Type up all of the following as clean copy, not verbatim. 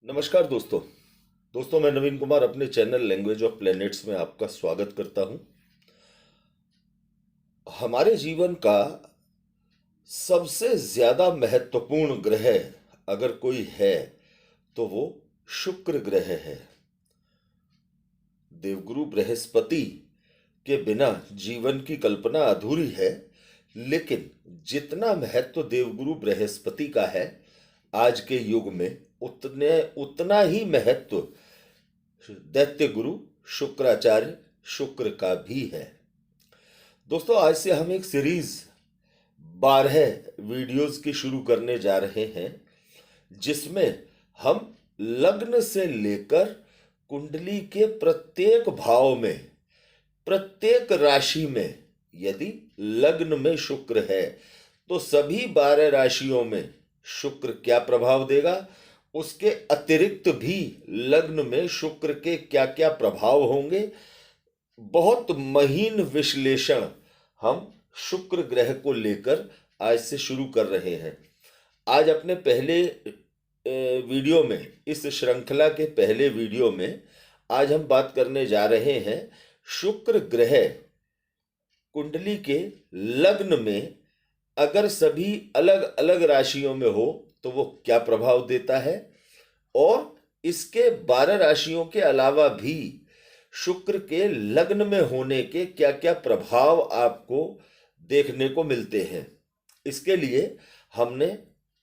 नमस्कार दोस्तों। मैं नवीन कुमार अपने चैनल लैंग्वेज ऑफ प्लैनेट्स में आपका स्वागत करता हूं। हमारे जीवन का सबसे ज्यादा महत्वपूर्ण ग्रह अगर कोई है तो वो शुक्र ग्रह है। देवगुरु बृहस्पति के बिना जीवन की कल्पना अधूरी है, लेकिन जितना महत्व देवगुरु बृहस्पति का है आज के युग में, उतना ही महत्व दैत्य गुरु शुक्राचार्य शुक्र का भी है। दोस्तों, आज से हम एक सीरीज 12 वीडियोस की शुरू करने जा रहे हैं, जिसमें हम लग्न से लेकर कुंडली के प्रत्येक भाव में, प्रत्येक राशि में यदि लग्न में शुक्र है तो सभी 12 राशियों में शुक्र क्या प्रभाव देगा, उसके अतिरिक्त भी लग्न में शुक्र के क्या क्या प्रभाव होंगे, बहुत महीन विश्लेषण हम शुक्र ग्रह को लेकर आज से शुरू कर रहे हैं। आज अपने पहले वीडियो में, इस श्रृंखला के पहले वीडियो में आज हम बात करने जा रहे हैं शुक्र ग्रह कुंडली के लग्न में अगर सभी अलग अलग राशियों में हो तो वो क्या प्रभाव देता है, और इसके 12 राशियों के अलावा भी शुक्र के लग्न में होने के क्या क्या प्रभाव आपको देखने को मिलते हैं। इसके लिए हमने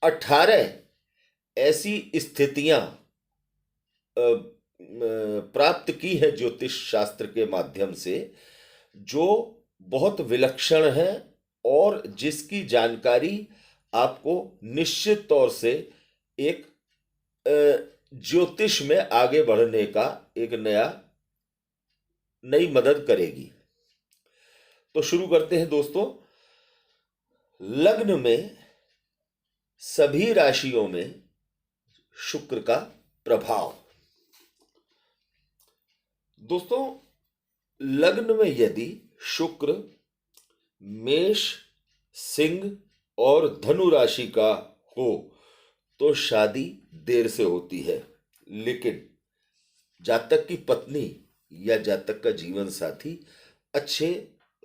18 ऐसी स्थितियां प्राप्त की है ज्योतिष शास्त्र के माध्यम से, जो बहुत विलक्षण है और जिसकी जानकारी आपको निश्चित तौर से एक ज्योतिष में आगे बढ़ने का एक नई मदद करेगी। तो शुरू करते हैं दोस्तों। लग्न में सभी राशियों में शुक्र का प्रभाव। दोस्तों, लग्न में यदि शुक्र मेष, सिंह और धनु राशि का हो तो शादी देर से होती है, लेकिन जातक की पत्नी या जातक का जीवन साथी अच्छे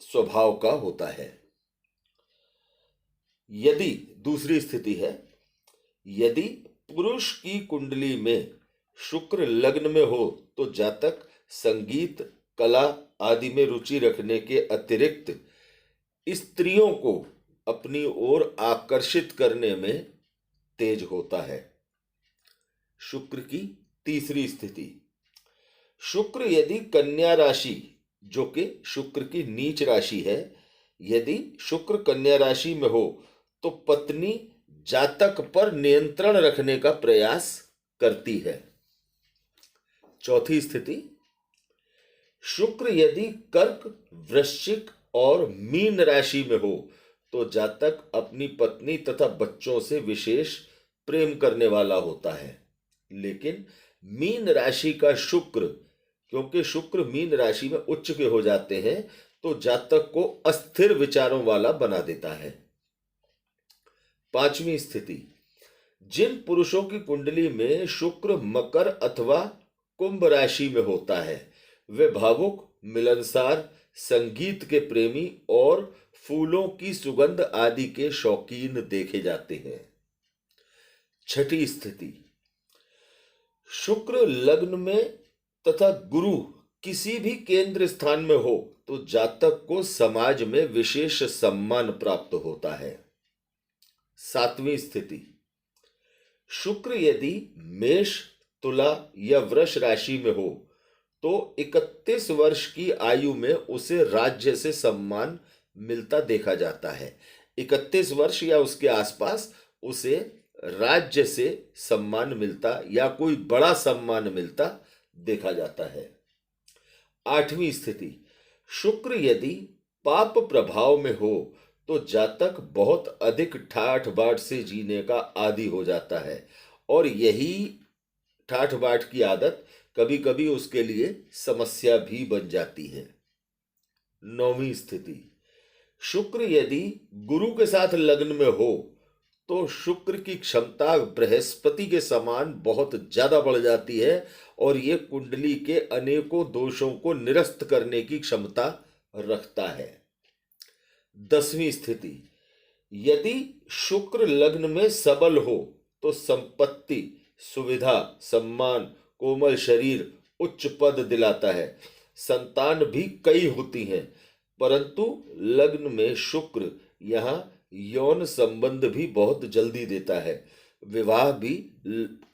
स्वभाव का होता है। यदि दूसरी स्थिति है, यदि पुरुष की कुंडली में शुक्र लग्न में हो तो जातक संगीत, कला आदि में रुचि रखने के अतिरिक्त स्त्रियों को अपनी ओर आकर्षित करने में तेज होता है। शुक्र की तीसरी स्थिति, शुक्र यदि कन्या राशि, जो कि शुक्र की नीच राशि है, यदि शुक्र कन्या राशि में हो तो पत्नी जातक पर नियंत्रण रखने का प्रयास करती है। चौथी स्थिति, शुक्र यदि कर्क, वृश्चिक और मीन राशि में हो तो जातक अपनी पत्नी तथा बच्चों से विशेष प्रेम करने वाला होता है, लेकिन मीन राशि का शुक्र, क्योंकि शुक्र मीन राशि में उच्च के हो जाते हैं, तो जातक को अस्थिर विचारों वाला बना देता है। पांचवी स्थिति, जिन पुरुषों की कुंडली में शुक्र मकर अथवा कुंभ राशि में होता है वे भावुक, मिलनसार, संगीत के प्रेमी और फूलों की सुगंध आदि के शौकीन देखे जाते हैं। छठी स्थिति, शुक्र लग्न में तथा गुरु किसी भी केंद्र स्थान में हो तो जातक को समाज में विशेष सम्मान प्राप्त होता है। सातवीं स्थिति, शुक्र यदि मेष, तुला या वृष राशि में हो तो 31 वर्ष की आयु में उसे राज्य से सम्मान मिलता देखा जाता है। 31 वर्ष या उसके आसपास उसे राज्य से सम्मान मिलता या कोई बड़ा सम्मान मिलता देखा जाता है। आठवीं स्थिति, शुक्र यदि पाप प्रभाव में हो तो जातक बहुत अधिक ठाठ बाट से जीने का आदी हो जाता है, और यही ठाठ बाट की आदत कभी कभी उसके लिए समस्या भी बन जाती है। नौवीं स्थिति, शुक्र यदि गुरु के साथ लग्न में हो तो शुक्र की क्षमता बृहस्पति के समान बहुत ज्यादा बढ़ जाती है और ये कुंडली के अनेकों दोषों को निरस्त करने की क्षमता रखता है। 10वीं स्थिति, यदि शुक्र लग्न में सबल हो तो संपत्ति, सुविधा, सम्मान, कोमल शरीर, उच्च पद दिलाता है। संतान भी कई होती हैं, परंतु लग्न में शुक्र यहाँ यौन संबंध भी बहुत जल्दी देता है। विवाह भी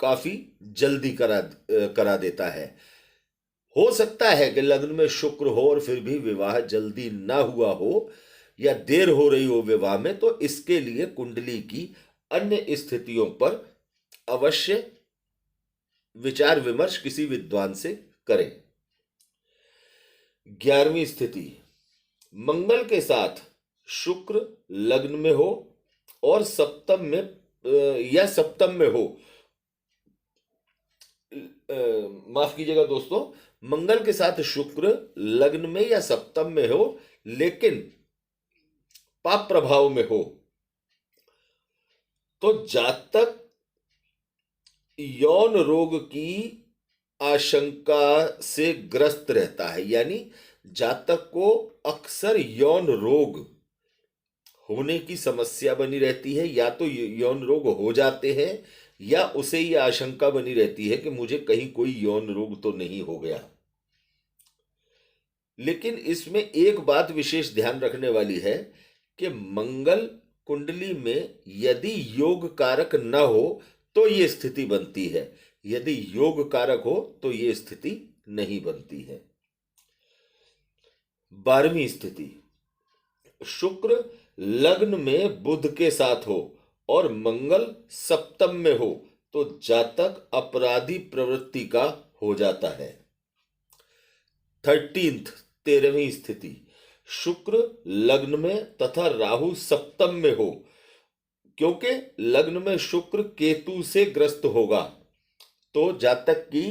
काफी जल्दी करा देता है। हो सकता है कि लग्न में शुक्र हो और फिर भी विवाह जल्दी ना हुआ हो या देर हो रही हो विवाह में, तो इसके लिए कुंडली की अन्य स्थितियों पर अवश्य विचार विमर्श किसी विद्वान से करें। 11वीं स्थिति, मंगल के साथ शुक्र लग्न में हो और सप्तम में हो, माफ कीजिएगा दोस्तों, मंगल के साथ शुक्र लग्न में या सप्तम में हो लेकिन पाप प्रभाव में हो, तो जातक यौन रोग की आशंका से ग्रस्त रहता है। यानी जातक को अक्सर यौन रोग होने की समस्या बनी रहती है, या तो यौन रोग हो जाते हैं या उसे यह आशंका बनी रहती है कि मुझे कहीं कोई यौन रोग तो नहीं हो गया। लेकिन इसमें एक बात विशेष ध्यान रखने वाली है कि मंगल कुंडली में यदि योग कारक न हो तो ये स्थिति बनती है, यदि योग कारक हो तो ये स्थिति नहीं बनती है। 12वीं स्थिति, शुक्र लग्न में बुध के साथ हो और मंगल सप्तम में हो तो जातक अपराधी प्रवृत्ति का हो जाता है। 13वीं स्थिति, शुक्र लग्न में तथा राहु सप्तम में हो, क्योंकि लग्न में शुक्र केतु से ग्रस्त होगा तो जातक की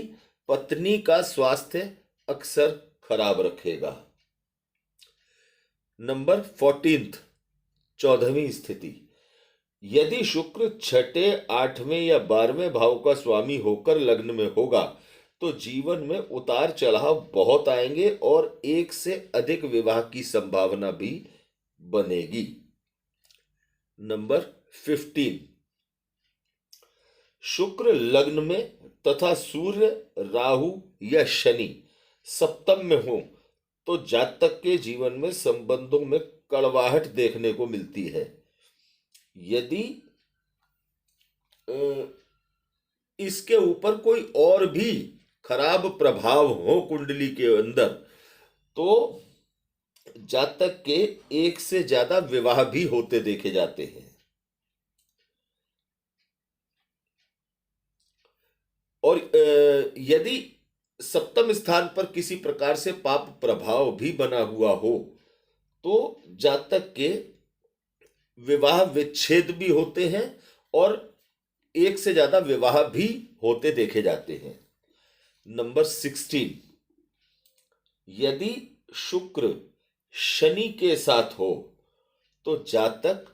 पत्नी का स्वास्थ्य अक्सर खराब रखेगा। नंबर 14, 14वीं स्थिति, यदि शुक्र छठे, 8वें या 12वें भाव का स्वामी होकर लग्न में होगा तो जीवन में उतार चढ़ाव बहुत आएंगे और एक से अधिक विवाह की संभावना भी बनेगी। नंबर 15, शुक्र लग्न में तथा सूर्य, राहु या शनि सप्तम में हो तो जातक के जीवन में संबंधों में कड़वाहट देखने को मिलती है। यदि इसके ऊपर कोई और भी खराब प्रभाव हो कुंडली के अंदर तो जातक के एक से ज्यादा विवाह भी होते देखे जाते हैं। और यदि सप्तम स्थान पर किसी प्रकार से पाप प्रभाव भी बना हुआ हो तो जातक के विवाह विच्छेद भी होते हैं और एक से ज्यादा विवाह भी होते देखे जाते हैं। नंबर 16, यदि शुक्र शनि के साथ हो तो जातक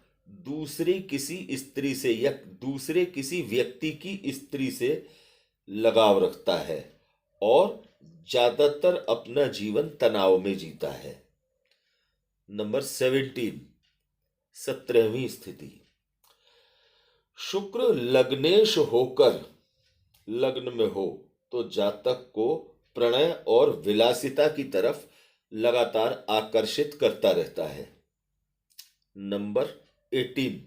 दूसरे किसी स्त्री से या दूसरे किसी व्यक्ति की स्त्री से लगाव रखता है और ज्यादातर अपना जीवन तनाव में जीता है। नंबर 17, 17वीं स्थिति, शुक्र लग्नेश होकर लग्न में हो तो जातक को प्रणय और विलासिता की तरफ लगातार आकर्षित करता रहता है। नंबर 18,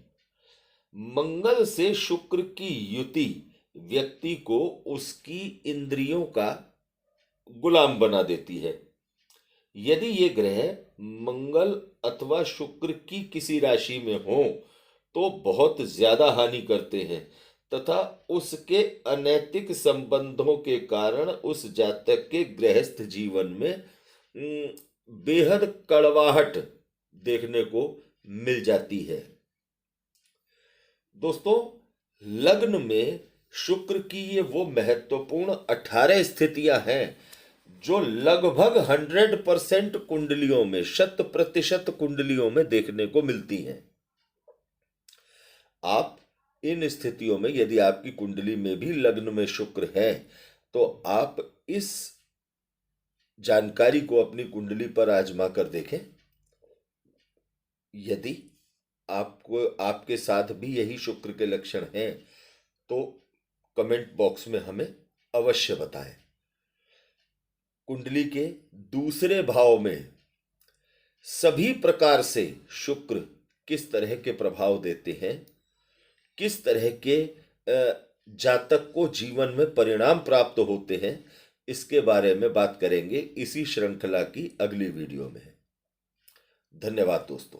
मंगल से शुक्र की युति व्यक्ति को उसकी इंद्रियों का गुलाम बना देती है। यदि ये ग्रह मंगल अथवा शुक्र की किसी राशि में हो तो बहुत ज्यादा हानि करते हैं तथा उसके अनैतिक संबंधों के कारण उस जातक के गृहस्थ जीवन में बेहद कड़वाहट देखने को मिल जाती है। दोस्तों, लग्न में शुक्र की ये वो महत्वपूर्ण 18 स्थितियां हैं जो लगभग 100% कुंडलियों में, 100% कुंडलियों में देखने को मिलती हैं। आप इन स्थितियों में यदि आपकी कुंडली में भी लग्न में शुक्र है तो आप इस जानकारी को अपनी कुंडली पर आजमा कर देखें। यदि आपको आपके साथ भी यही शुक्र के लक्षण हैं तो कमेंट बॉक्स में हमें अवश्य बताएं। कुंडली के दूसरे भाव में सभी प्रकार से शुक्र किस तरह के प्रभाव देते हैं, किस तरह के जातक को जीवन में परिणाम प्राप्त होते हैं, इसके बारे में बात करेंगे इसी श्रृंखला की अगली वीडियो में। धन्यवाद दोस्तों।